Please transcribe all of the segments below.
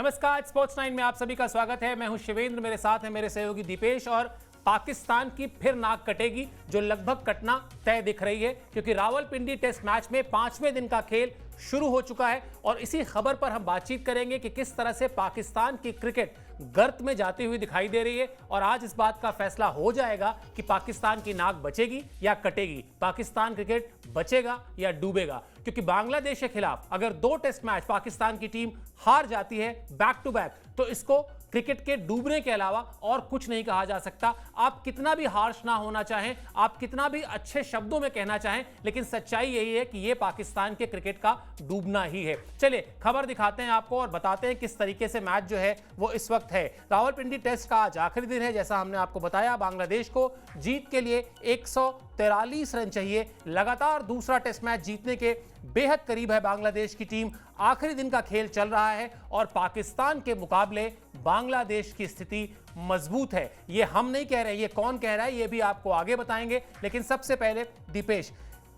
नमस्कार, स्पोर्ट्स 9 में आप सभी का स्वागत है। मैं हूं शिवेंद्र, मेरे साथ है मेरे सहयोगी दीपेश। और पाकिस्तान की फिर नाक कटेगी, जो लगभग कटना तय दिख रही है, क्योंकि रावलपिंडी टेस्ट मैच में 5वें दिन का खेल शुरू हो चुका है। और इसी खबर पर हम बातचीत करेंगे कि किस तरह से पाकिस्तान की क्रिकेट गर्त में जाती हुई दिखाई दे रही है। और आज इस बात का फैसला हो जाएगा कि पाकिस्तान की नाक बचेगी या कटेगी, पाकिस्तान क्रिकेट बचेगा या डूबेगा। क्योंकि बांग्लादेश के खिलाफ अगर 2 टेस्ट मैच पाकिस्तान की टीम हार जाती है बैक टू बैक, तो इसको क्रिकेट के डूबने के अलावा और कुछ नहीं कहा जा सकता। आप कितना भी हार्श ना होना चाहें, आप कितना भी अच्छे शब्दों में कहना चाहें, लेकिन सच्चाई यही है कि यह पाकिस्तान के क्रिकेट का डूबना ही है। चलिए खबर दिखाते हैं आपको और बताते हैं किस तरीके से मैच जो है वो इस वक्त है। रावलपिंडी टेस्ट का आज आखिरी दिन है। जैसा हमने आपको बताया, बांग्लादेश को जीत के लिए 143 रन चाहिए। लगातार दूसरा टेस्ट मैच जीतने के बेहद करीब है बांग्लादेश की टीम। आखिरी दिन का खेल चल रहा है और पाकिस्तान के मुकाबले बांग्लादेश की स्थिति मजबूत है। ये हम नहीं कह रहे, ये कौन कह रहा है ये भी आपको आगे बताएंगे। लेकिन सबसे पहले दीपेश,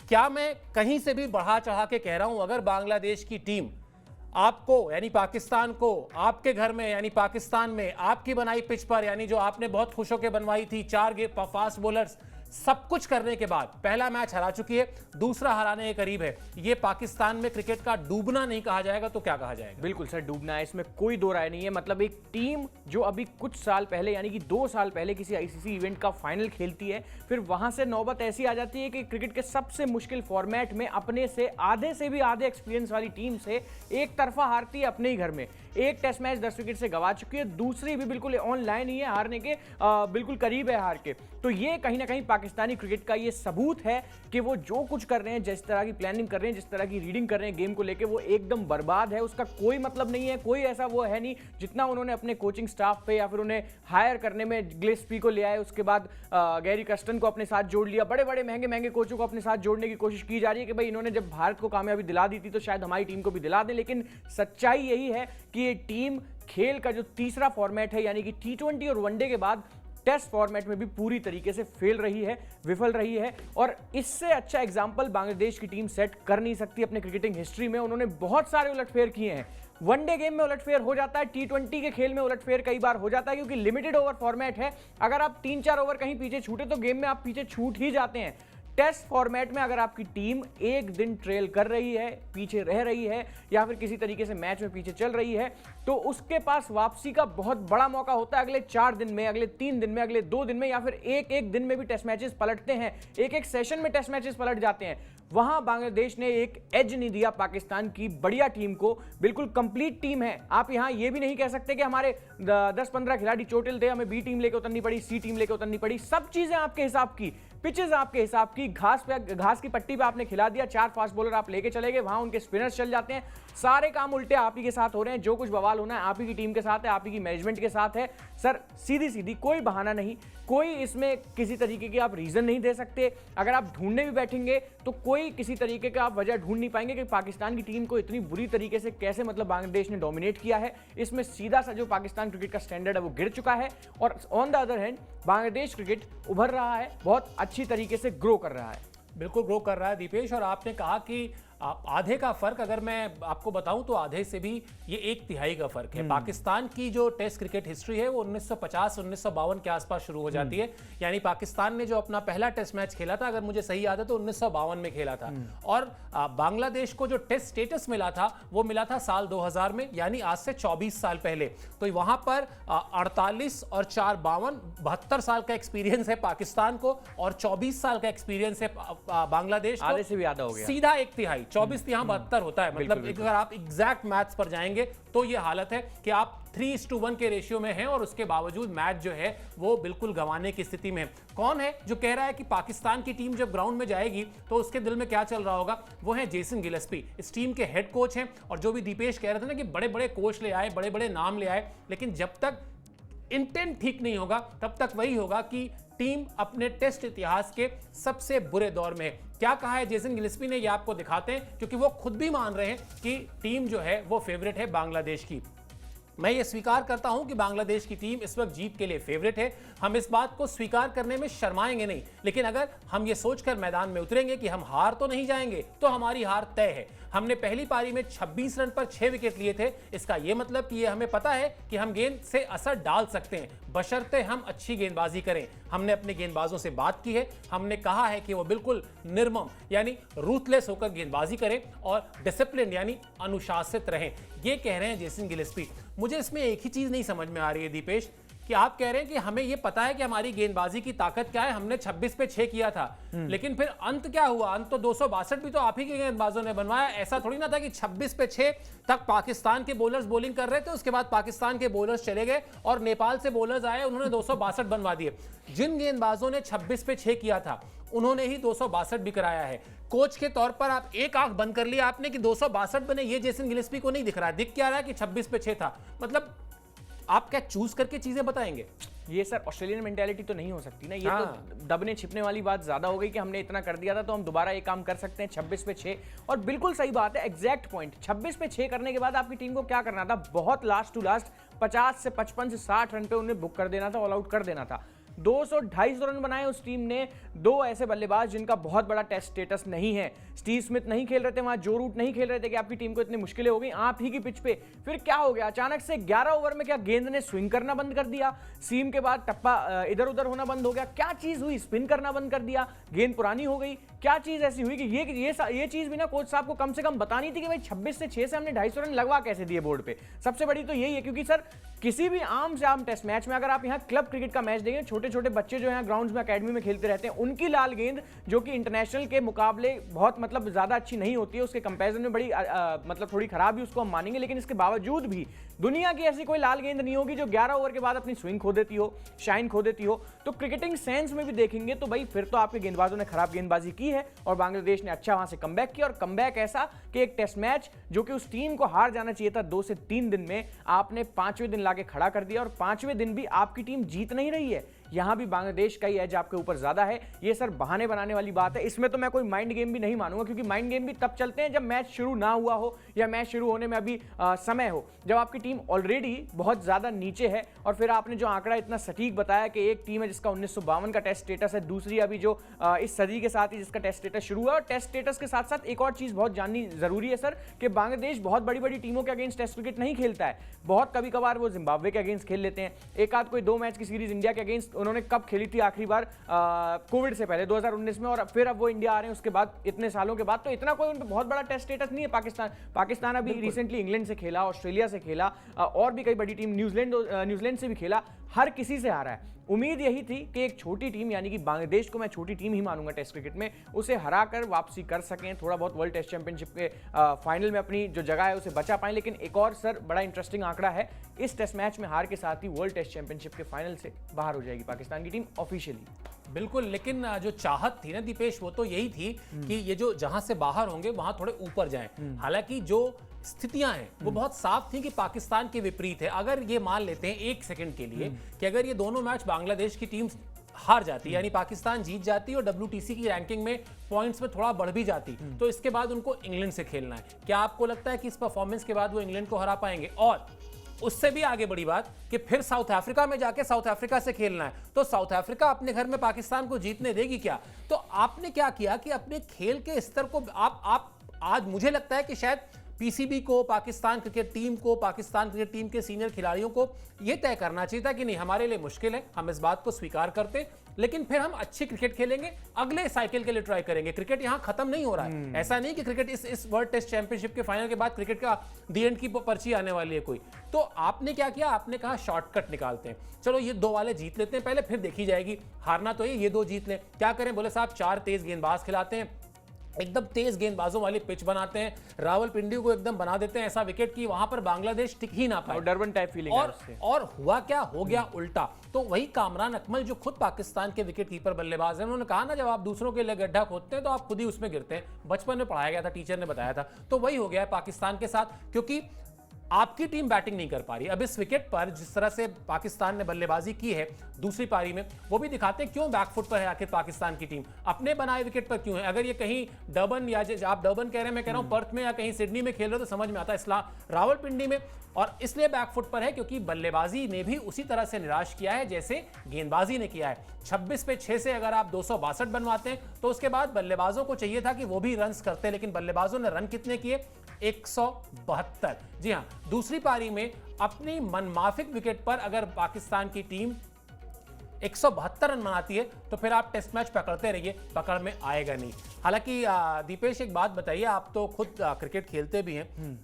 क्या मैं कहीं से भी बढ़ा चढ़ा के कह रहा हूं, अगर बांग्लादेश की टीम आपको यानी पाकिस्तान को आपके घर में यानी पाकिस्तान में आपकी बनाई पिच पर, यानी जो आपने बहुत खुश होकर बनवाई थी, 4 फास्ट बॉलर्स, सब कुछ करने के बाद पहला मैच हरा चुकी है, दूसरा हराने के करीब है, ये पाकिस्तान में क्रिकेट का डूबना नहीं कहा जाएगा तो क्या कहा जाएगा? बिल्कुल सर, डूबना है, इसमें कोई दो राय नहीं है। मतलब एक टीम जो अभी कुछ साल पहले यानी कि 2 साल पहले किसी आईसीसी इवेंट का फाइनल खेलती है, फिर वहां से नौबत ऐसी आ जाती है कि क्रिकेट के सबसे मुश्किल फॉर्मेट में अपने से भी आधे एक्सपीरियंस वाली टीम से एक तरफा हारती है अपने ही घर में। एक टेस्ट मैच 10 विकेट से गवा चुकी है, दूसरी भी बिल्कुल ऑनलाइन ही है, हारने के बिल्कुल करीब है हार के। तो ये कहीं ना कहीं पाकिस्तानी क्रिकेट का ये सबूत है कि वो जो कुछ कर रहे हैं, जिस तरह की प्लानिंग कर रहे हैं, जिस तरह की रीडिंग कर रहे हैं गेम को लेके, वो एकदम बर्बाद है। उसका कोई मतलब नहीं है, कोई ऐसा वो है नहीं जितना उन्होंने अपने कोचिंग स्टाफ पे या फिर उन्हें हायर करने में गिलेस्पी को ले आए, उसके बाद गैरी कर्स्टन को अपने साथ जोड़ लिया, बड़े बड़े महंगे महंगे कोचों को अपने साथ जोड़ने की कोशिश की जा रही है कि भाई इन्होंने जब भारत को कामयाबी दिला दी थी तो शायद हमारी टीम को भी दिला दें। लेकिन सच्चाई यही है कि ये टीम खेल का जो तीसरा फॉर्मेट है यानी कि T20 और वनडे के बाद टेस्ट फॉर्मेट में भी पूरी तरीके से फेल रही है, विफल रही है। और इससे अच्छा एग्जाम्पल बांग्लादेश की टीम सेट कर नहीं सकती अपने क्रिकेटिंग हिस्ट्री में। उन्होंने बहुत सारे उलटफेर किए हैं, वनडे गेम में उलटफेर हो जाता है, T20 के खेल में उलटफेर कई बार हो जाता है, क्योंकि लिमिटेड ओवर फॉर्मेट है। अगर आप 3-4 ओवर कहीं पीछे छूटे तो गेम में आप पीछे छूट ही जाते हैं। टेस्ट फॉर्मेट में अगर आपकी टीम एक दिन ट्रेल कर रही है, पीछे रह रही है, या फिर किसी तरीके से मैच में पीछे चल रही है, तो उसके पास वापसी का बहुत बड़ा मौका होता है। अगले 4 दिन में, अगले 3 दिन में, अगले 2 दिन में, या फिर एक दिन में भी टेस्ट मैचेस पलटते हैं, एक सेशन में टेस्ट मैचेस पलट जाते हैं। वहां बांग्लादेश ने एक एज नहीं दिया पाकिस्तान की बढ़िया टीम को। बिल्कुल कंप्लीट टीम है। आप यहां ये भी नहीं कह सकते कि हमारे 10-15 खिलाड़ी चोटिल थे, हमें बी टीम लेकर उतरनी पड़ी, सी टीम लेकर उतरनी पड़ी। सब चीजें आपके हिसाब की, पिचेस आपके हिसाब की, घास की पट्टी पे आपने खिला दिया, 4 फास्ट बॉलर आप लेके चले गए, वहां उनके स्पिनर्स चल जाते हैं। सारे काम उल्टे आप ही के साथ हो रहे हैं। जो कुछ बवाल होना है आप ही की टीम के साथ है, आप ही की मैनेजमेंट के साथ है। सर सीधी कोई बहाना नहीं, कोई इसमें किसी तरीके की आप रीजन नहीं दे सकते। अगर आप ढूंढने भी बैठेंगे तो कोई किसी तरीके का आप वजह ढूंढ नहीं पाएंगे कि पाकिस्तान की टीम को इतनी बुरी तरीके से कैसे मतलब बांग्लादेश ने डोमिनेट किया है। इसमें सीधा सा जो पाकिस्तान क्रिकेट का स्टैंडर्ड है वो गिर चुका है। और on the other hand Bangladesh cricket उभर रहा है, बहुत अच्छी तरीके से ग्रो कर रहा है। बिल्कुल ग्रो कर रहा है दीपेश। और आपने कहा कि आधे का फर्क, अगर मैं आपको बताऊं तो आधे से भी ये 1/3 का फर्क है। पाकिस्तान की जो टेस्ट क्रिकेट हिस्ट्री है वो 1950-1952 के आसपास शुरू हो जाती है। यानी पाकिस्तान ने जो अपना पहला टेस्ट मैच खेला था, अगर मुझे सही याद है तो 1952 में खेला था। और बांग्लादेश को जो टेस्ट स्टेटस मिला था वो मिला था साल 2000 में, यानी आज से 24 साल पहले। तो वहां पर 48 और 4 52 72 साल का एक्सपीरियंस है पाकिस्तान को, और 24 साल का एक्सपीरियंस है बांग्लादेश को। आधे से भी आधा हो गया, सीधा 1/3, 24 यहां 72 होता है। मतलब अगर आप एग्जैक्ट मैथ्स पर जाएंगे तो ये हालत है कि आप 3:1 के रेशियो में हैं और उसके बावजूद मैच जो है वो बिल्कुल गंवाने की स्थिति में है। कौन है जो कह रहा है कि पाकिस्तान की टीम जब ग्राउंड में जाएगी तो उसके दिल में क्या चल रहा होगा? वो है जेसन गिलेस्पी, इस टीम के हेड कोच हैं। और जो भी दीपेश कह रहे थे ना कि बड़े बड़े कोच ले आए, बड़े बड़े नाम ले आए, लेकिन जब तक इंटेंट ठीक नहीं होगा तब तक वही होगा कि टीम अपने टेस्ट इतिहास के सबसे बुरे दौर में है। क्या कहा है जेसन गिलेस्पी ने, ये आपको दिखाते हैं, क्योंकि वो खुद भी मान रहे हैं कि टीम जो है वो फेवरेट है बांग्लादेश की। मैं ये स्वीकार करता हूं कि बांग्लादेश की टीम इस वक्त जीत के लिए फेवरेट है। हम इस बात को स्वीकार करने में शर्माएंगे नहीं, लेकिन अगर हम ये सोचकर मैदान में उतरेंगे कि हम हार तो नहीं जाएंगे, तो हमारी हार तय है। हमने पहली पारी में 26 रन पर 6 विकेट लिए थे। इसका यह मतलब कि ये हमें पता है कि हम गेंद से असर डाल सकते हैं, बशर्ते हम अच्छी गेंदबाजी करें। हमने अपने गेंदबाजों से बात की है, हमने कहा है कि वो बिल्कुल निर्मम यानी रूथलेस होकर गेंदबाजी करें और डिसिप्लिन यानी अनुशासित रहें। ये कह रहे हैं जेसन गिलेस्पी। मुझे इसमें एक ही चीज नहीं समझ में आ रही है दीपेश, कि आप कह रहे हैं कि हमें यह पता है कि हमारी गेंदबाजी की ताकत क्या है, हमने 26 पे 6 किया था, लेकिन फिर अंत क्या हुआ? अंत तो 262 भी तो आप ही के गेंदबाजों ने बनवाया। ऐसा थोड़ी ना था कि 26 पे 6 तक पाकिस्तान के बॉलर्स बॉलिंग कर रहे थे, उसके बाद पाकिस्तान के बॉलर्स चले गए और नेपाल से बॉलर्स आए, उन्होंने 262 बनवा दिए। जिन गेंदबाजों ने 26 पे 6 किया था उन्होंने ही 262 भी कराया है। कोच के तौर पर आप एक आंख बंद कर लिया आपने कि 262 बने, ये जेसन गिलेस्पी को नहीं दिख रहा है। दिख क्या रहा है कि 26 पे 6 था। मतलब आप क्या चूज करके चीजें बताएंगे? ये सर ऑस्ट्रेलियन मेंटालिटी तो नहीं हो सकती ना। ये तो दबने छिपने वाली बात ज्यादा हो गई कि हमने इतना कर दिया था तो हम दोबारा ये काम कर सकते हैं 26 पे 6। और बिल्कुल सही बात है, एग्जैक्ट पॉइंट। 26 पे 6 करने के बाद आपकी टीम को क्या करना था? बहुत लास्ट टू लास्ट 50 से 55 से 60 रन पे उन्हें बुक कर देना था, ऑल आउट कर देना था। 200-250 रन बनाए उस टीम ने। दो ऐसे बल्लेबाज जिनका बहुत बड़ा टेस्ट स्टेटस नहीं है। स्टीव स्मिथ नहीं खेल रहे थे वहां, जो रूट नहीं खेल रहे थे कि आपकी टीम को इतनी मुश्किलें हो गई आप ही की पिच पे। फिर क्या हो गया अचानक से 11 ओवर में? क्या गेंद ने स्विंग करना बंद कर दिया? सीम के बाद टप्पा इधर उधर होना बंद हो गया? क्या चीज हुई? स्पिन करना बंद कर दिया? गेंद पुरानी हो गई? क्या चीज ऐसी हुई कि ये चीज भी ना कोच साहब को कम से कम बतानी थी कि भाई 26 से 6 से हमने 250 रन लगवा कैसे दिए बोर्ड पे? सबसे बड़ी तो यही है, क्योंकि सर किसी भी आम से आम टेस्ट मैच में अगर आप यहाँ क्लब क्रिकेट का मैच देखें, छोटे छोटे बच्चे जो यहाँ ग्राउंड्स में अकेडमी में खेलते रहते हैं, उनकी लाल गेंद जो कि इंटरनेशनल के मुकाबले बहुत मतलब ज्यादा अच्छी नहीं होती है, उसके कंपैरिजन में बड़ी मतलब थोड़ी खराब ही उसको हम मानेंगे, लेकिन इसके बावजूद भी दुनिया की ऐसी कोई लाल गेंद नहीं होगी जो 11 ओवर के बाद अपनी स्विंग खो देती हो, शाइन खो देती हो। तो क्रिकेटिंग सेंस में भी देखेंगे तो भाई फिर तो आपके गेंदबाजों ने खराब गेंदबाजी की है और बांग्लादेश ने अच्छा वहां से कमबैक किया। और कमबैक ऐसा कि एक टेस्ट मैच जो कि उस टीम को हार जाना चाहिए था 2 से 3 दिन में, आपने 5वें दिन लाके खड़ा कर दिया और 5वें दिन भी आपकी टीम जीत नहीं रही है। यहां भी बांग्लादेश का ही एज आपके ऊपर ज्यादा है। ये सर बहाने बनाने वाली बात है। इसमें तो मैं कोई माइंड गेम भी नहीं मानूंगा, क्योंकि माइंड गेम भी तब चलते हैं जब मैच शुरू ना हुआ हो या मैच शुरू होने में अभी समय हो, जब आपकी टीम ऑलरेडी बहुत ज्यादा नीचे है। और फिर आपने जो आंकड़ा इतना सटीक बताया कि एक टीम है जिसका 1952 का टेस्ट स्टेटस है, दूसरी अभी जो इस सदी के साथ ही जिसका टेस्ट स्टेटस शुरू हुआ। और टेस्ट स्टेटस के साथ साथ एक और चीज बहुत जाननी जरूरी है सर, कि बांग्लादेश बहुत बड़ी बड़ी टीमों के अगेंस्ट टेस्ट क्रिकेट नहीं खेलता है। बहुत कभी कभार वो जिम्बाब्वे के अगेंस्ट खेल लेते हैं। एक आध कोई 2 मैच की सीरीज इंडिया के अगेंस्ट उन्होंने कब खेली थी आखिरी बार? कोविड से पहले 2019 में, और फिर अब वो इंडिया आ रहे हैं उसके बाद इतने सालों के बाद। तो इतना कोई उन पे बहुत बड़ा टेस्ट स्टेटस नहीं है। पाकिस्तान अभी रिसेंटली इंग्लैंड से खेला, ऑस्ट्रेलिया से खेला, और भी कई बड़ी टीम न्यूजीलैंड से भी खेला, हर किसी से हारा है। उम्मीद यही थी कि एक छोटी टीम, यानी कि बांग्लादेश को मैं छोटी टीम ही मानूंगा टेस्ट क्रिकेट में, उसे हराकर वापसी कर सकें, थोड़ा बहुत वर्ल्ड टेस्ट चैंपियनशिप के फाइनल में अपनी जो जगह है उसे बचा पाएं। लेकिन एक और सर बड़ा इंटरेस्टिंग आंकड़ा है, इस टेस्ट मैच में हार के साथ ही वर्ल्ड टेस्ट चैंपियनशिप के फाइनल से बाहर हो जाएगी पाकिस्तान की टीम ऑफिशियली। बिल्कुल, लेकिन जो चाहत थी ना दीपेश, वो तो यही थी कि ये जो जहां से बाहर होंगे वहां थोड़े ऊपर जाएं। हालांकि जो स्थितियां हैं वो बहुत साफ थी कि पाकिस्तान के विपरीत है। अगर ये मान लेते हैं एक सेकंड के लिए कि अगर ये दोनों मैच बांग्लादेश की टीम हार जाती, यानी पाकिस्तान जीत जाती और WTC की रैंकिंग में पॉइंट्स में थोड़ा बढ़ भी जाती, तो इसके बाद उनको इंग्लैंड से खेलना है। क्या आपको लगता है कि इस परफॉर्मेंस के बाद वो इंग्लैंड को हरा पाएंगे? और उससे भी आगे बड़ी बात कि फिर साउथ अफ्रीका में जाके साउथ अफ्रीका से खेलना है, तो साउथ अफ्रीका अपने घर में पाकिस्तान को जीतने देगी क्या? तो आपने क्या किया कि अपने खेल के स्तर को आप आज मुझे लगता है कि शायद PCB को, पाकिस्तान क्रिकेट टीम को, पाकिस्तान क्रिकेट टीम के सीनियर खिलाड़ियों को यह तय करना चाहिए था कि नहीं, हमारे लिए मुश्किल है, हम इस बात को स्वीकार करते हैं, लेकिन फिर हम अच्छी क्रिकेट खेलेंगे, अगले साइकिल के लिए ट्राई करेंगे। क्रिकेट यहां खत्म नहीं हो रहा है। ऐसा नहीं कि क्रिकेट इस वर्ल्ड टेस्ट चैंपियनशिप के फाइनल के बाद क्रिकेट का दी एंड की पर्ची आने वाली है कोई। तो आपने क्या किया? आपने कहा शॉर्टकट निकालते हैं, चलो ये 2 वाले जीत लेते हैं पहले, फिर देखी जाएगी। हारना तो ये 2 जीत लें। क्या करें? बोले साहब 4 तेज गेंदबाज खिलाते हैं, एकदम तेज गेंदबाजों वाली पिच बनाते हैं, रावलपिंडी को एकदम बना देते हैं ऐसा विकेट की वहां पर बांग्लादेश टिक ही ना पाए। और डरबन टाइप फीलिंग है उससे। और हुआ क्या? हो गया उल्टा। तो वही कामरान अकमल जो खुद पाकिस्तान के विकेट कीपर बल्लेबाज हैं, उन्होंने कहा ना, जब आप दूसरों के लिए गड्ढा खोदते हैं तो आप खुद ही उसमें गिरते हैं। बचपन में पढ़ाया गया था, टीचर ने बताया था। तो वही हो गया है पाकिस्तान के साथ, क्योंकि आपकी टीम बैटिंग नहीं कर पा रही। अब इस विकेट पर जिस तरह से पाकिस्तान ने बल्लेबाजी की है दूसरी पारी में, वो भी दिखाते हैं क्यों बैकफुट पर है आखिर पाकिस्तान की टीम, अपने बनाए विकेट पर क्यों है। अगर ये कहीं डर्बन या आप डर्बन कह रहे हैं, मैं कह रहा हूं पर्थ में या कहीं सिडनी में खेल रहे हो तो समझ में आता है, रावलपिंडी में और इसलिए बैकफुट पर है क्योंकि बल्लेबाजी ने भी उसी तरह से निराश किया है जैसे गेंदबाजी ने किया है। 26 पे 6 से अगर आप 262 बनवाते हैं तो उसके बाद बल्लेबाजों को चाहिए था कि वो भी रन्स करते, लेकिन बल्लेबाजों ने रन कितने किए? 172। जी हां, दूसरी पारी में अपनी मनमाफिक विकेट पर अगर पाकिस्तान की टीम 172 रन बनाती है तो फिर आप टेस्ट मैच पकड़ते रहिए, पकड़ में आएगा नहीं। हालांकि दीपेश एक बात बताइए, आप तो खुद क्रिकेट खेलते भी हैं,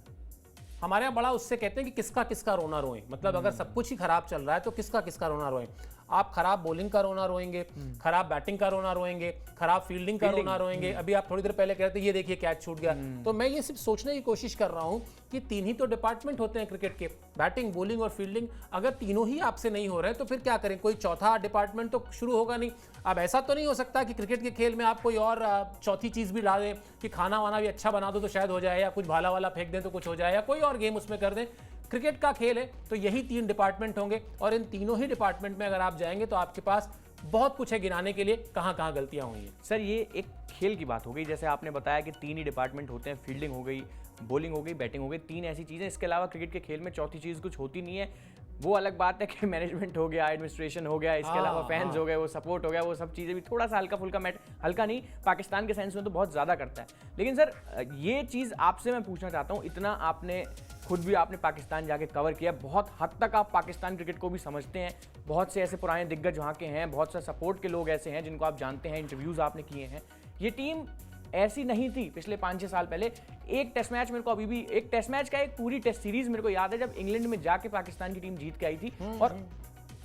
हमारे यहाँ बड़ा उससे कहते हैं कि किसका किसका रोना रोएं, मतलब अगर सब कुछ ही खराब चल रहा है तो किसका किसका रोना रोएं। आप खराब बॉलिंग का रोना रोएंगे, खराब बैटिंग का रोना रोएंगे, खराब फील्डिंग का रोना रोएंगे। अभी आप थोड़ी देर पहले कह रहे थे ये देखिए कैच छूट गया। तो मैं ये सिर्फ सोचने की कोशिश कर रहा हूं कि 3 ही तो डिपार्टमेंट होते हैं क्रिकेट के, बैटिंग, बॉलिंग और फील्डिंग। अगर तीनों ही आपसे नहीं हो रहे तो फिर क्या करें, कोई चौथा डिपार्टमेंट तो शुरू होगा नहीं। अब ऐसा तो नहीं हो सकता कि क्रिकेट के खेल में आप कोई और चौथी चीज भी डाल दें कि खाना वाना भी अच्छा बना दो तो शायद हो जाए, या कुछ भाला वाला फेंक दें तो कुछ हो जाए, या कोई और गेम उसमें कर दें। क्रिकेट का खेल है तो यही 3 डिपार्टमेंट होंगे और इन तीनों ही डिपार्टमेंट में अगर आप जाएंगे तो आपके पास बहुत कुछ है गिनाने के लिए कहां कहां गलतियां हुई हैं। सर ये एक खेल की बात हो गई, जैसे आपने बताया कि 3 ही डिपार्टमेंट होते हैं, फील्डिंग हो गई, बॉलिंग हो गई, बैटिंग हो गई, 3 ऐसी चीज़ें। इसके अलावा क्रिकेट के खेल में चौथी चीज़ कुछ होती नहीं है। वो अलग बात है कि मैनेजमेंट हो गया, एडमिनिस्ट्रेशन हो गया, इसके अलावा फैंस हो गए, वो सपोर्ट हो गया, वो सब चीज़ें भी थोड़ा सा हल्का फुल्का हल्का नहीं, पाकिस्तान के सेंस में तो बहुत ज़्यादा करता है। लेकिन सर ये चीज़ आपसे मैं पूछना चाहता हूँ, इतना आपने खुद भी आपने पाकिस्तान जाके कवर किया, बहुत हद तक आप पाकिस्तान क्रिकेट को भी समझते हैं, बहुत से ऐसे पुराने दिग्गज वहाँ के हैं, बहुत से सपोर्ट के लोग ऐसे हैं जिनको आप जानते हैं, इंटरव्यूज़ आपने किए हैं। ये टीम ऐसी नहीं थी पिछले 5-6 साल पहले। एक टेस्ट मैच मेरे को अभी भी, एक टेस्ट मैच का एक पूरी टेस्ट सीरीज मेरे को याद है जब इंग्लैंड में जाके पाकिस्तान की टीम जीत के आई थी, और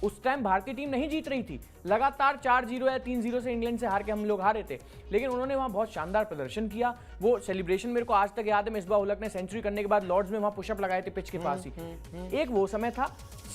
उस टाइम भारतीय टीम नहीं जीत रही थी, लगातार 4-0 या 3-0 से इंग्लैंड से हार के हम लोग हारे थे, लेकिन उन्होंने वहां बहुत शानदार प्रदर्शन किया। वो सेलिब्रेशन मेरे को आज तक याद है, मिसबा उल हक ने सेंचुरी करने के बाद लॉर्ड्स में वहां पुशअप लगाए थे पिच के पास ही। एक वो समय था,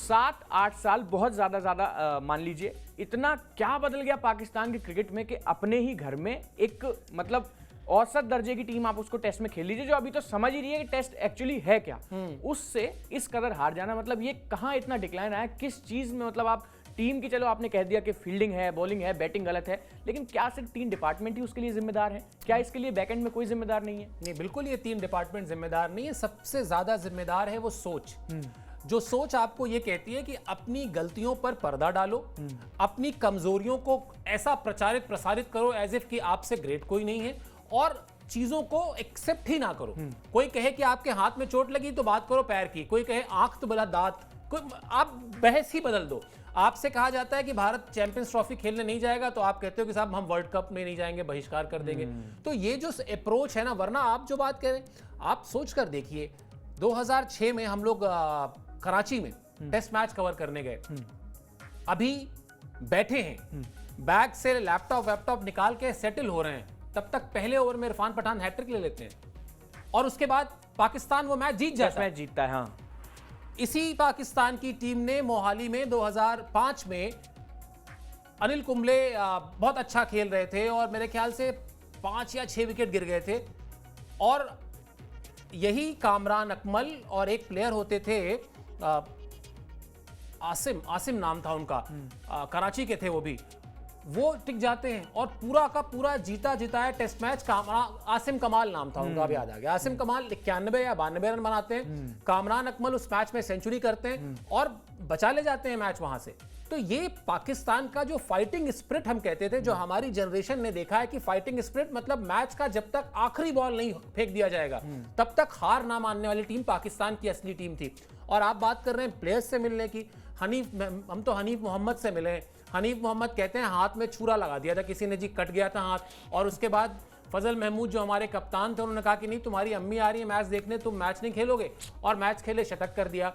7-8 साल बहुत ज्यादा मान लीजिए, इतना क्या बदल गया पाकिस्तान के क्रिकेट में कि अपने ही घर में एक मतलब औसत दर्जे की टीम आप उसको टेस्ट में खेल लीजिए, जो अभी तो समझ ही रही है कि टेस्ट एक्चुअली है क्या, उससे इस कदर हार जाना, मतलब ये कहां इतना डिक्लाइन आया, किस चीज में? मतलब आप टीम की, चलो आपने कह दिया कि फील्डिंग है, बॉलिंग है, बैटिंग गलत है, लेकिन क्या सिर्फ 3 डिपार्टमेंट ही उसके लिए जिम्मेदार है? क्या इसके लिए बैकएंड में कोई जिम्मेदार नहीं है? नहीं, बिल्कुल ये 3 डिपार्टमेंट जिम्मेदार नहीं है। सबसे ज्यादा जिम्मेदार है वो सोच, जो सोच आपको ये कहती है कि अपनी गलतियों पर पर्दा डालो, अपनी कमजोरियों को ऐसा प्रचारित प्रसारित करो एज इफ कि आपसे ग्रेट कोई नहीं है, और चीजों को एक्सेप्ट ही ना करो। कोई कहे कि आपके हाथ में चोट लगी तो बात करो पैर की, कोई कहे आंख तो बला दांत, कोई आप बहस ही बदल दो। आपसे कहा जाता है कि भारत चैंपियंस ट्रॉफी खेलने नहीं जाएगा तो आप कहते हो कि साहब हम वर्ल्ड कप में नहीं जाएंगे, बहिष्कार कर देंगे। तो ये जो अप्रोच है ना, वरना आप जो बात कह रहे हैं, आप सोच कर देखिए 2006 में हम लोग कराची में टेस्ट मैच कवर करने गए, अभी बैठे हैं, बैग से लैपटॉप निकाल के सेटल हो रहे हैं, तब तक पहले ओवर में इरफान पठान हैट्रिक ले लेते हैं और उसके बाद पाकिस्तान वो मैच जीत जाता है। मैच जीतता है। हाँ, इसी पाकिस्तान की टीम ने मोहाली में 2005 में अनिल कुंबले बहुत अच्छा खेल रहे थे और मेरे ख्याल से 5 या 6 विकेट गिर गए थे, और यही कामरान अकमल और एक प्लेयर होते थे आसिम नाम था उनका, कराची के थे वो टिक जाते हैं और पूरा का पूरा जीता जिताया टेस्ट मैच आसिम कमाल नाम था उनका, अब याद आ गया। आसिम कमाल 91 या 92 रन बनाते हैं, कामरान अकमल उस मैच में सेंचुरी करते हैं और बचा ले जाते हैं मैच वहां से। तो ये पाकिस्तान का जो फाइटिंग स्पिरिट हम कहते थे, जो हमारी जनरेशन ने देखा है कि फाइटिंग स्पिरिट मतलब मैच का जब तक आखिरी बॉल नहीं फेंक दिया जाएगा तब तक हार ना मानने वाली टीम पाकिस्तान की असली टीम थी। और आप बात कर रहे हैं प्लेयर्स से मिलने की, हम तो हनीफ मोहम्मद से मिले हैं। हनीफ मोहम्मद कहते हैं हाथ में छुरा लगा दिया था किसी ने जी, कट गया था हाथ, और उसके बाद फजल महमूद जो हमारे कप्तान थे उन्होंने कहा कि नहीं तुम्हारी अम्मी आ रही है मैच देखने, तुम मैच नहीं खेलोगे, और मैच खेले, शतक कर दिया।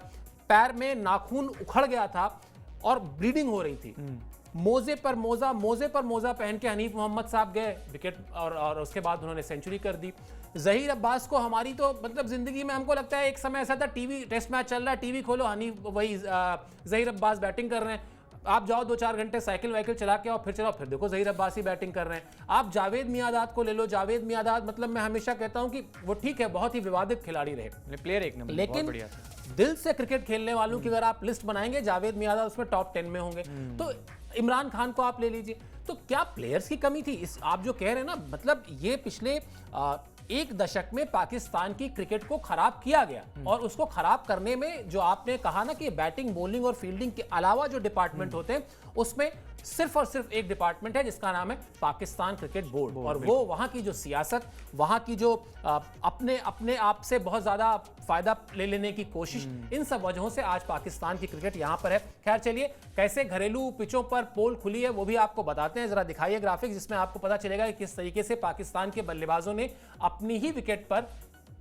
पैर में नाखून उखड़ गया था और ब्लीडिंग हो रही थी, मोजे पर मोजा पहन के हनीफ मोहम्मद साहब गए विकेट, और उसके बाद उन्होंने सेंचुरी कर दी। जहीर अब्बास को हमारी तो मतलब जिंदगी में हमको लगता है एक समय ऐसा था, टीवी टेस्ट मैच चल रहा है, टीवी खोलो हनीफ वही जहीर अब्बास बैटिंग कर रहे हैं, आप जाओ 2-4 घंटे साइकिल वाइकिल चला के आओ, फिर चलाओ, फिर देखो जहीर अब्बासी बैटिंग कर रहे हैं। आप जावेद मियादाद को ले लो, जावेद मियादाद मतलब मैं हमेशा कहता हूं कि वो ठीक है बहुत ही विवादित खिलाड़ी रहे, प्लेयर एक नंबर, लेकिन बहुत बढ़िया था। दिल से क्रिकेट खेलने वालों की अगर आप लिस्ट बनाएंगे, जावेद मियांदाद उसमें टॉप 10 में होंगे। तो इमरान खान को आप ले लीजिए। तो क्या प्लेयर्स की कमी थी? इस आप जो कह रहे हैं ना, मतलब ये पिछले एक दशक में पाकिस्तान की क्रिकेट को खराब किया गया, और उसको खराब करने में जो आपने कहा ना कि बैटिंग, बॉलिंग और फील्डिंग के अलावा जो डिपार्टमेंट होते हैं, उसमें सिर्फ और सिर्फ एक डिपार्टमेंट है जिसका नाम है पाकिस्तान क्रिकेट बोर्ड। और वो वहां की जो सियासत, वहां की जो अपने आप से बहुत ज्यादा फायदा ले लेने की कोशिश, इन सब वजहों से आज पाकिस्तान की क्रिकेट यहां पर है। खैर चलिए, कैसे घरेलू पिचों पर पोल खुली है वो भी आपको बताते हैं। जरा दिखाइए ग्राफिक्स, जिसमें आपको पता चलेगा कि किस तरीके से पाकिस्तान के बल्लेबाजों ने अपनी ही विकेट पर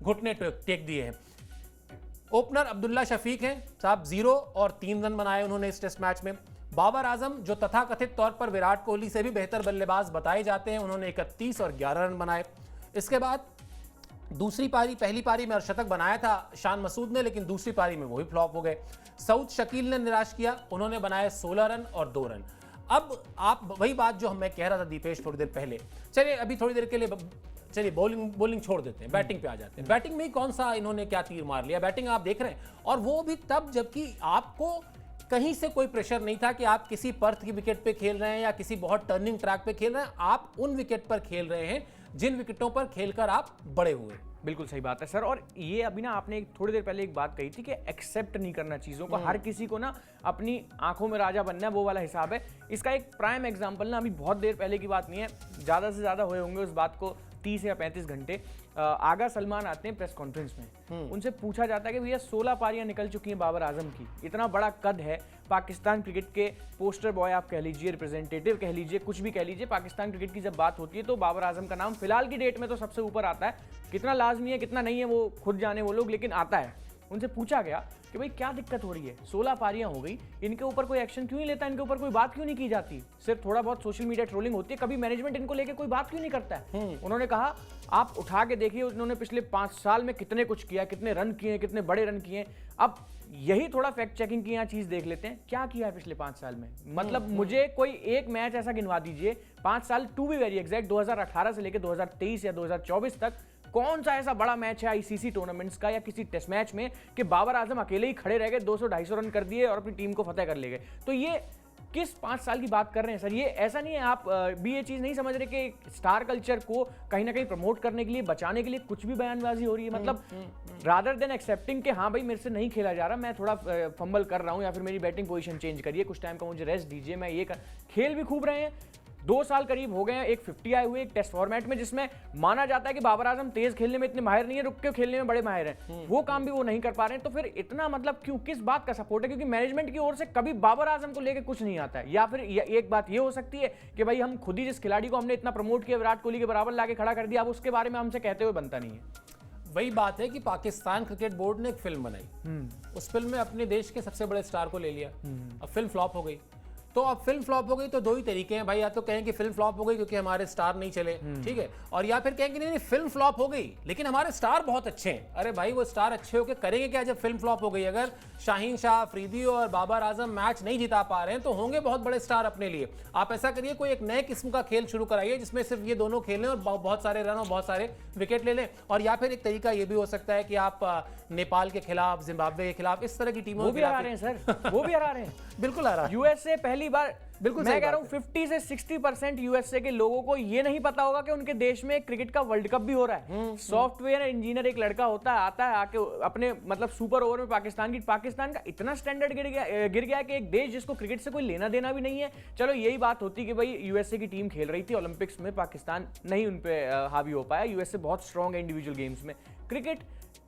घुटने टेक दिए हैं। ओपनर अब्दुल्ला शफीक हैं साहब, 0 और 3 रन बनाए उन्होंने इस टेस्ट मैच में। बाबर आजम, जो तथाकथित तौर पर विराट कोहली से भी बेहतर बल्लेबाज बताए जाते हैं, उन्होंने 31 और 11 रन बनाए। इसके बाद दूसरी पारी, पहली पारी में अर्शतक बनाया था शान मसूद ने, लेकिन दूसरी पारी में वो भी फ्लॉप हो गए। सऊद शकील ने निराश किया, उन्होंने बनाए 16 रन और 2 रन। अब आप वही बात जो मैं कह रहा था दीपेश थोड़ी देर पहले, चलिए अभी थोड़ी देर के लिए चलिए बॉलिंग छोड़ देते हैं, बैटिंग पे आ जाते हैं। बैटिंग में ही कौन सा इन्होंने क्या तीर मार लिया? बैटिंग आप देख रहे हैं, और वो भी तब जबकि आपको कहीं से कोई प्रेशर नहीं था कि आप किसी पर्थ की विकेट पे खेल रहे हैं या किसी बहुत टर्निंग ट्रैक पे खेल रहे हैं। आप उन विकेट पर खेल रहे हैं जिन विकेटों पर खेलकर आप बड़े हुए। बिल्कुल सही बात है सर। और ये अभी ना आपने थोड़ी देर पहले एक बात कही थी कि एक्सेप्ट नहीं करना चीज़ों को, हर किसी को ना अपनी आंखों में राजा बनना है, वो वाला हिसाब है। इसका एक प्राइम एग्जांपल ना अभी बहुत देर पहले की बात नहीं है, ज़्यादा से ज़्यादा हुए होंगे उस बात को 30 या 35 घंटे। आगा सलमान आते हैं प्रेस कॉन्फ्रेंस में, उनसे पूछा जाता है कि भैया 16 पारियां निकल चुकी हैं बाबर आजम की, इतना बड़ा कद है, पाकिस्तान क्रिकेट के पोस्टर बॉय आप कह लीजिए, रिप्रेजेंटेटिव कह लीजिए, कुछ भी कह लीजिए, पाकिस्तान क्रिकेट की जब बात होती है तो बाबर आजम का नाम फिलहाल की डेट में तो सबसे ऊपर आता है। कितना लाजमी है कितना नहीं है वो खुद जाने वो लोग, लेकिन आता है। उनसे पूछा गया कि भाई क्या दिक्कत हो रही है, 16 पारियां हो गई, इनके ऊपर कोई एक्शन क्यों नहीं लेता, इनके ऊपर कोई बात क्यों नहीं की जाती, सिर्फ थोड़ा बहुत सोशल मीडिया ट्रोलिंग होती है, कभी मैनेजमेंट इनको लेके कोई बात क्यों नहीं करता है? उन्होंने कहा आप उठा के देखिए उन्होंने पिछले 5 साल में कितने कुछ किया, कितने रन किए, कितने बड़े रन किए। अब यही थोड़ा फैक्ट चेकिंग की यहाँ चीज देख लेते हैं, क्या किया है पिछले 5 साल में। मतलब मुझे कोई एक मैच ऐसा गिनवा दीजिए 5 साल, टू बी वेरी एग्जैक्ट 2018 से लेकर 2023 या 2024 तक, कौन सा ऐसा बड़ा मैच है आईसीसी टूर्नामेंट्स का या किसी टेस्ट मैच में कि बाबर आजम अकेले ही खड़े रह गए, 200-250 रन कर दिए और अपनी टीम को फतेह कर ले गए। तो ये किस 5 साल की बात कर रहे हैं सर? ये ऐसा नहीं है, आप भी ये चीज नहीं समझ रहे कि स्टार कल्चर को कहीं ना कहीं प्रमोट करने के लिए, बचाने के लिए कुछ भी बयानबाजी हो रही है। मतलब रादर देन एक्सेप्टिंग कि हाँ भाई मेरे से नहीं खेला जा रहा, मैं थोड़ा फंबल कर रहा हूँ या फिर मेरी बैटिंग पोजीशन चेंज करिए, कुछ टाइम का मुझे रेस्ट दीजिए, मैं ये खेल भी खूब रहे हैं। 2 साल करीब हो गए हैं एक 50 आए हुए एक टेस्ट फॉर्मेट में, जिसमें माना जाता है कि बाबर आजम तेज खेलने में इतने माहिर नहीं है, रुक के खेलने में बड़े माहिर हैं, वो काम भी वो नहीं कर पा रहे हैं। तो फिर इतना मतलब क्यों, किस बात का सपोर्ट है? क्योंकि मैनेजमेंट की ओर से कभी बाबर आजम को लेकर कुछ नहीं आता है। या फिर एक बात ये हो सकती है कि भाई हम खुद ही जिस खिलाड़ी को हमने इतना प्रमोट किया, विराट कोहली के बराबर लाके खड़ा कर दिया, अब उसके बारे में हमसे कहते हुए बनता नहीं है। वही बात है कि पाकिस्तान क्रिकेट बोर्ड ने एक फिल्म बनाई, उस फिल्म में अपने देश के सबसे बड़े स्टार को ले लिया, अब फिल्म फ्लॉप हो गई। तो अब फिल्म फ्लॉप हो गई तो 2 ही तरीके हैं भाई, या तो कहें कि फिल्म फ्लॉप हो गई क्योंकि हमारे स्टार नहीं चले, ठीक है, और या फिर कहें कि नहीं फिल्म फ्लॉप हो गई लेकिन हमारे स्टार बहुत अच्छे हैं। अरे भाई वो स्टार अच्छे होकर करेंगे क्या जब फिल्म फ्लॉप हो गई? अगर शाहीन शाह अफरीदी और बाबर आजम मैच नहीं जिता पा रहे हैं तो होंगे बहुत बड़े स्टार अपने लिए। आप ऐसा करिए, कोई एक नए किस्म का खेल शुरू कराइए जिसमें सिर्फ ये दोनों खेलें और बहुत सारे रन और बहुत सारे विकेट ले लें। और या फिर एक तरीका ये भी हो सकता है कि आप नेपाल के खिलाफ, जिम्बाब्वे के खिलाफ, इस तरह की टीमों वो भी हरा रहे हैं सर, वो भी हरा रहे हैं। बिल्कुल हरा। यूएसए पहली बार, बिल्कुल मैं कह रहा हूं 50 से 60% यूएसए के लोगों को ये नहीं पता होगा कि उनके देश में क्रिकेट का वर्ल्ड कप भी हो रहा है। सॉफ्टवेयर इंजीनियर एक लड़का होता है, आता है आके अपने मतलब सुपर ओवर में पाकिस्तान का इतना स्टैंडर्ड गिर गया है कि एक देश जिसको क्रिकेट से कोई लेना देना भी नहीं है। चलो यही बात होती कि भाई यूएसए की टीम खेल रही थी ओलंपिक्स में, पाकिस्तान नहीं उन पे हावी हो पाया। यूएसए बहुत स्ट्रांग है इंडिविजुअल गेम्स में। क्रिकेट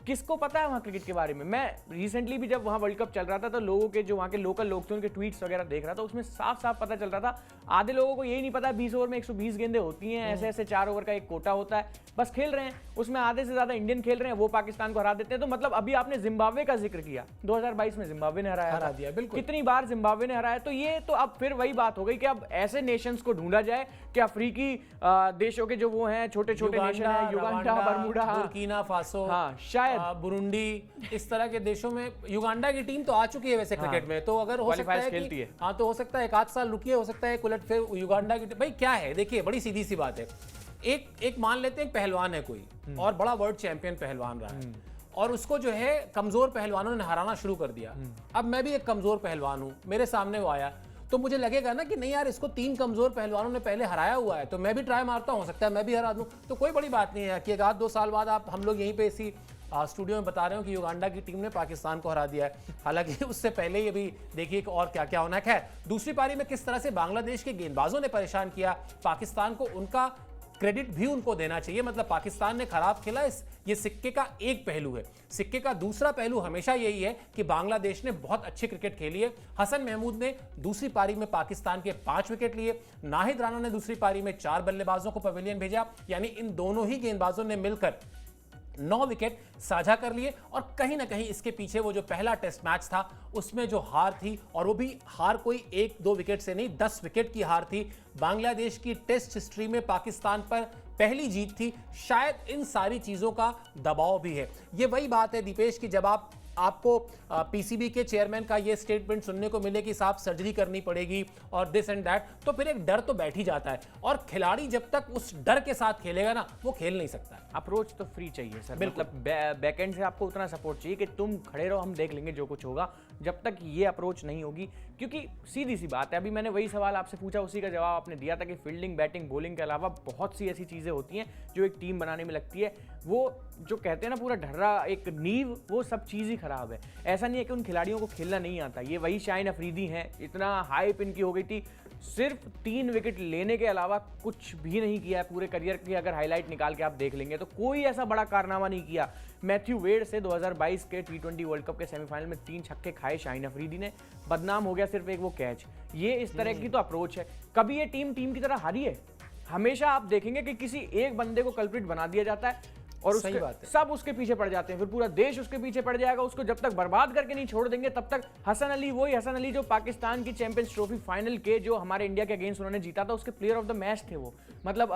किसको पता है वहाँ क्रिकेट के बारे में? मैं रिसेंटली भी जब वहाँ वर्ल्ड कप चल रहा था तो लोगों के जो वहाँ के लोकल लोग थे उनके ट्वीट्स वगैरह देख रहा था, उसमें साफ साफ पता चल रहा था आधे लोगों को यही नहीं पता 20 ओवर में 120 गेंदें होती हैं, ऐसे ऐसे 4 ओवर का एक कोटा होता है, बस खेल रहे हैं, उसमें आधे से ज्यादा इंडियन खेल रहे हैं, वो पाकिस्तान को हरा देते हैं। तो मतलब अभी आपने जिम्बाब्वे का जिक्र किया, 2022 में जिम्बाब्वे ने हरा दिया, बिल्कुल कितनी बार जिम्बाब्वे ने हराया। तो ये तो अब फिर वही बात हो गई कि अब ऐसे नेशंस को ढूंढा जाए कि अफ्रीकी देशों के जो वो हैं छोटे छोटे नेशन है, युगांडा, बरमूडा, बुर्किना फासो, शायद बुरुंडी, इस तरह के देशों में। युगांडा की टीम तो आ चुकी है वैसे क्रिकेट में, तो अगर हो सकता है कि हाँ तो हो सकता है 1 साल रुकिए, हो सकता है उलट फिर युगांडा की भाई क्या है, देखिए बड़ी सीधी सी बात है। एक मान लेते हैं पहलवान है कोई और बड़ा वर्ल्ड चैंपियन पहलवान रहा है, और उसको जो है कमजोर पहलवानों ने हराना शुरू कर दिया। अब मैं भी एक कमजोर पहलवान हूं, मेरे सामने वो आया तो मुझे लगेगा ना कि नहीं यार, इसको 3 कमजोर पहलवानों ने पहले हराया हुआ है, तो मैं भी ट्राई मारता हूं, हो सकता है मैं भी हरा दूं। तो कोई बड़ी बात नहीं है कि एक आध 2 साल बाद आप हम लोग यहीं पे इसी स्टूडियो में बता रहे हो कि युगांडा की टीम ने पाकिस्तान को हरा दिया है। हालांकि उससे पहले ही अभी देखिए कि और क्या क्या होना है। खैर, दूसरी पारी में किस तरह से बांग्लादेश के गेंदबाजों ने परेशान किया पाकिस्तान को, उनका क्रेडिट भी उनको देना चाहिए। मतलब पाकिस्तान ने खराब खेला, ये सिक्के का एक पहलू है। सिक्के का दूसरा पहलू हमेशा यही है कि बांग्लादेश ने बहुत अच्छी क्रिकेट खेली है। हसन महमूद ने दूसरी पारी में पाकिस्तान के 5 विकेट लिए, नाहिद राणा ने दूसरी पारी में 4 बल्लेबाजों को पवेलियन भेजा, यानी इन दोनों ही गेंदबाजों ने मिलकर 9 विकेट साझा कर लिए। और कहीं ना कहीं इसके पीछे वो जो पहला टेस्ट मैच था उसमें जो हार थी, और वो भी हार कोई 1-2 विकेट से नहीं, 10 विकेट की हार थी। बांग्लादेश की टेस्ट हिस्ट्री में पाकिस्तान पर पहली जीत थी। शायद इन सारी चीजों का दबाव भी है। ये वही बात है दीपेश की जब आपको पीसीबी के चेयरमैन का ये स्टेटमेंट सुनने को मिले कि साहब सर्जरी करनी पड़ेगी और दिस एंड दैट, तो फिर एक डर तो बैठ ही जाता है। और खिलाड़ी जब तक उस डर के साथ खेलेगा ना, वो खेल नहीं सकता। अप्रोच तो फ्री चाहिए सर, बिल्कुल। मतलब बैकएंड से आपको उतना सपोर्ट चाहिए कि तुम खड़े रहो, हम देख लेंगे जो कुछ होगा। जब तक ये अप्रोच नहीं होगी, क्योंकि सीधी सी बात है, अभी मैंने वही सवाल आपसे पूछा, उसी का जवाब आपने दिया था कि फील्डिंग, बैटिंग, बॉलिंग के अलावा बहुत सी ऐसी चीज़ें होती हैं जो एक टीम बनाने में लगती है। वो जो कहते हैं ना पूरा ढर्रा एक नींव, वो सब चीज़ ही खराब है। ऐसा नहीं है कि उन खिलाड़ियों को खेलना नहीं आता। ये वही शाहिन अफरीदी हैं, इतना हाइप इनकी हो गई थी, सिर्फ 3 विकेट लेने के अलावा कुछ भी नहीं किया है पूरे करियर की। अगर हाईलाइट निकाल के आप देख लेंगे तो कोई ऐसा बड़ा कारनामा नहीं किया। मैथ्यू वेड से 2022 के T20 वर्ल्ड कप के सेमीफाइनल में 3 छक्के खाए शाहिन अफरीदी ने, बदनाम हो गया सिर्फ एक वो कैच। ये इस तरह की तो अप्रोच है। कभी ये टीम की तरह हारी है? हमेशा आप देखेंगे कि किसी एक बंदे को कल्प्रिट बना दिया जाता है और उसके सब उसके पीछे पड़ जाते हैं, फिर पूरा देश उसके पीछे पड़ जाएगा। उसको जब तक बर्बाद करके नहीं छोड़ देंगे तब तक हसन अली, वही हसन अली जो पाकिस्तान की चैंपियंस ट्रॉफी फाइनल के जो हमारे इंडिया के अगेंस्ट उन्होंने जीता था, उसके प्लेयर ऑफ द मैच थे वो। मतलब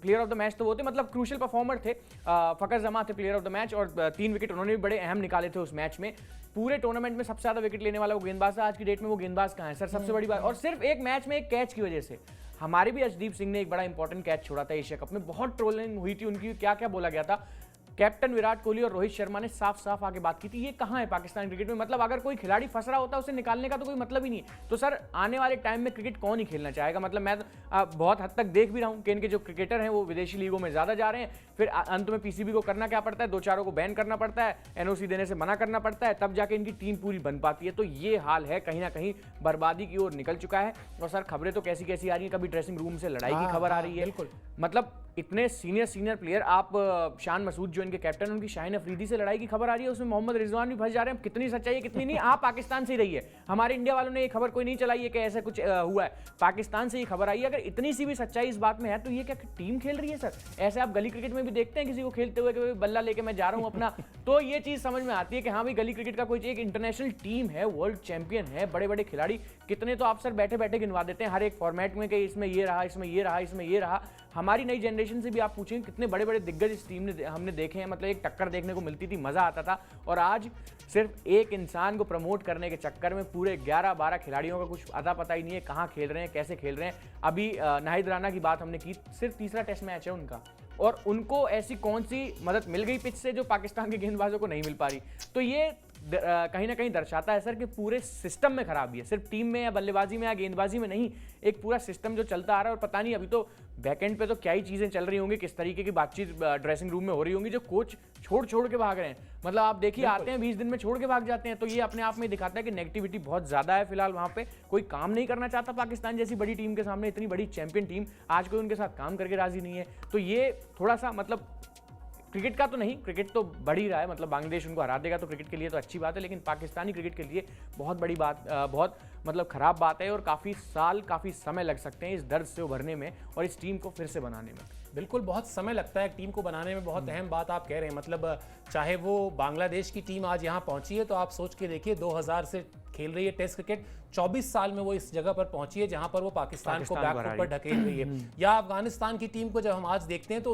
प्लेयर ऑफ द मैच तो वो थे, मतलब क्रूशियल परफॉर्मर थे। फकर जमा थे प्लेयर ऑफ द मैच, और 3 विकेट उन्होंने भी बड़े अहम निकाले थे उस मैच में। पूरे टूर्नामेंट में सबसे ज्यादा विकेट लेने वाला वो गेंदबाज था। आज की डेट में वो गेंदबाज कहाँ है सर? सबसे बड़ी बात, और सिर्फ एक मैच में एक कैच की वजह से। हमारे भी अर्शदीप सिंह ने एक बड़ा इंपॉर्टेंट कैच छोड़ा था एशिया कप में, बहुत ट्रोलिंग हुई थी उनकी, क्या क्या बोला गया था। कैप्टन विराट कोहली और रोहित शर्मा ने साफ साफ आके बात की थी, ये कहाँ है पाकिस्तान क्रिकेट में? मतलब अगर कोई खिलाड़ी फंस रहा होता है उसे निकालने का तो कोई मतलब ही नहीं है। तो सर आने वाले टाइम में क्रिकेट कौन ही खेलना चाहेगा? मतलब मैं बहुत हद तक देख भी रहा हूँ कि इनके जो क्रिकेटर हैं वो विदेशी लीगों में ज्यादा जा रहे हैं, फिर अंत में पीसीबी को करना क्या पड़ता है, 2-4 को बैन करना पड़ता है, एनओसी देने से मना करना पड़ता है, तब जाके इनकी टीम पूरी बन पाती है। तो ये हाल है, कहीं ना कहीं बर्बादी की ओर निकल चुका है। और सर खबरें तो कैसी कैसी आ रही है, कभी ड्रेसिंग रूम से लड़ाई की खबर आ रही है। बिल्कुल, मतलब इतने सीनियर प्लेयर, आप शान मसूद जो इनके कैप्टन, उनकी शाहिन अफरीदी से लड़ाई की खबर आ रही है, उसमें मोहम्मद रिजवान भी फंस जा रहे हैं। कितनी सच्चाई है कितनी नहीं, आप पाकिस्तान से ही रही है, हमारे इंडिया वालों ने ये खबर कोई नहीं चलाई है कि ऐसा कुछ हुआ है, पाकिस्तान से ही खबर आई है। अगर इतनी सी भी सच्चाई इस बात में है तो ये क्या टीम खेल रही है सर? ऐसे आप गली क्रिकेट में भी देखते हैं किसी को खेलते हुए कि बल्ला लेके मैं जा रहा हूँ अपना, तो ये चीज समझ में आती है कि हाँ भाई गली क्रिकेट का कोई एक इंटरनेशनल टीम है, वर्ल्ड चैंपियन है, बड़े बड़े खिलाड़ी कितने तो आप सर बैठे बैठे गिनवा देते हैं हर एक फॉर्मेट में कि इसमें ये रहा, इसमें ये रहा, इसमें ये रहा। हमारी नई जनरेशन से भी आप पूछेंगे कितने बड़े बड़े दिग्गज इस टीम ने हमने देखे हैं। मतलब एक टक्कर देखने को मिलती थी, मजा आता था। और आज सिर्फ एक इंसान को प्रमोट करने के चक्कर में पूरे 11-12 खिलाड़ियों का कुछ अता पता ही नहीं है, कहाँ खेल रहे हैं, कैसे खेल रहे हैं। अभी नाहिद राणा की बात हमने की, सिर्फ तीसरा टेस्ट मैच है उनका, और उनको ऐसी कौन सी मदद मिल गई पिच से जो पाकिस्तान के गेंदबाजों को नहीं मिल पा रही। तो ये कहीं ना कहीं दर्शाता है सर कि पूरे सिस्टम में खराबी है, सिर्फ टीम में या बल्लेबाजी में या गेंदबाजी में नहीं, एक पूरा सिस्टम जो चलता आ रहा है। और पता नहीं अभी तो बैकएंड पे तो क्या ही चीजें चल रही होंगी, किस तरीके की बातचीत ड्रेसिंग रूम में हो रही होंगी, जो कोच छोड़ के भाग रहे हैं। मतलब आप देखिए, आते हैं 20 दिन में छोड़ के भाग जाते हैं। तो ये अपने आप में दिखाता है कि नेगेटिविटी बहुत ज्यादा है फिलहाल वहां पे। कोई काम नहीं करना चाहता पाकिस्तान जैसी बड़ी टीम के सामने, इतनी बड़ी चैंपियन टीम, आज कोई उनके साथ काम करके राजी नहीं है। तो ये थोड़ा सा मतलब क्रिकेट का तो नहीं, क्रिकेट तो बढ़ ही रहा है, मतलब बांग्लादेश उनको हरा देगा तो क्रिकेट के लिए तो अच्छी बात है, लेकिन पाकिस्तानी क्रिकेट के लिए बहुत बड़ी बात, बहुत मतलब खराब बात है। और काफ़ी समय लग सकते हैं इस दर्द से उभरने में और इस टीम को फिर से बनाने में। बिल्कुल, बहुत समय लगता है टीम को बनाने में। बहुत अहम बात आप कह रहे हैं। मतलब चाहे वो बांग्लादेश की टीम आज यहाँ पहुंची है तो आप सोच के देखिए 2000 से खेल रही है टेस्ट क्रिकेट। 24 साल में वो इस जगह पर पहुंची है जहां पर वो पाकिस्तान को बैकफुट पर ढकेल रही है। या अफगानिस्तान की टीम को जब हम आज देखते हैं तो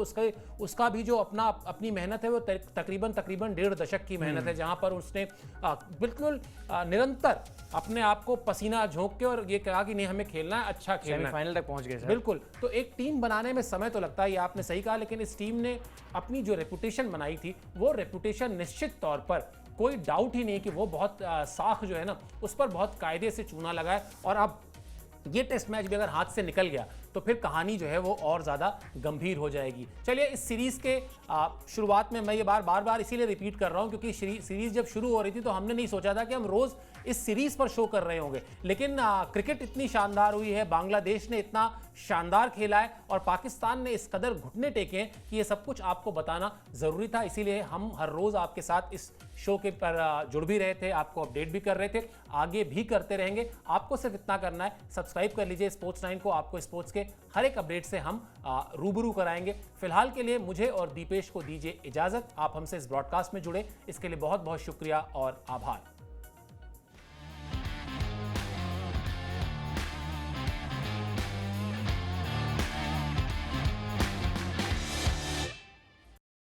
उसका भी जो अपनी मेहनत है वो तकरीबन 1.5 दशक की मेहनत है, जहां पर उसने बिल्कुल निरंतर अपने आप को पसीना झोंक के और ये कहा कि नहीं हमें खेलना है, अच्छा खेलना है, फाइनल तक पहुंच गए सर। बिल्कुल। तो एक टीम बनाने में समय तो लगता है, ये आपने सही कहा, लेकिन इस टीम ने अपनी जो रेपुटेशन बनाई थी वो रेपुटेशन निश्चित तौर पर कोई डाउट ही नहीं कि वो बहुत साख जो है ना उस पर बहुत कायदे से चूना लगा है। और अब ये टेस्ट मैच भी अगर हाथ से निकल गया तो फिर कहानी जो है वो और ज़्यादा गंभीर हो जाएगी। चलिए, इस सीरीज़ के शुरुआत में मैं ये बार बार इसीलिए रिपीट कर रहा हूँ क्योंकि सीरीज़ जब शुरू हो रही थी तो हमने नहीं सोचा था कि हम रोज़ इस सीरीज़ पर शो कर रहे होंगे, लेकिन क्रिकेट इतनी शानदार हुई है, बांग्लादेश ने इतना शानदार खेला है और पाकिस्तान ने इस कदर घुटने टेके हैं कि ये सब कुछ आपको बताना ज़रूरी था। इसीलिए हम हर रोज़ आपके साथ इस शो के पर जुड़ भी रहे थे, आपको अपडेट भी कर रहे थे, आगे भी करते रहेंगे। आपको सिर्फ इतना करना है, सब्सक्राइब कर लीजिए स्पोर्ट्स 9 को। आपको स्पोर्ट्स के हर एक अपडेट से हम रूबरू कराएंगे। फिलहाल के लिए मुझे और दीपेश को दीजिए इजाजत। आप हमसे इस ब्रॉडकास्ट में जुड़े इसके लिए बहुत बहुत शुक्रिया और आभार।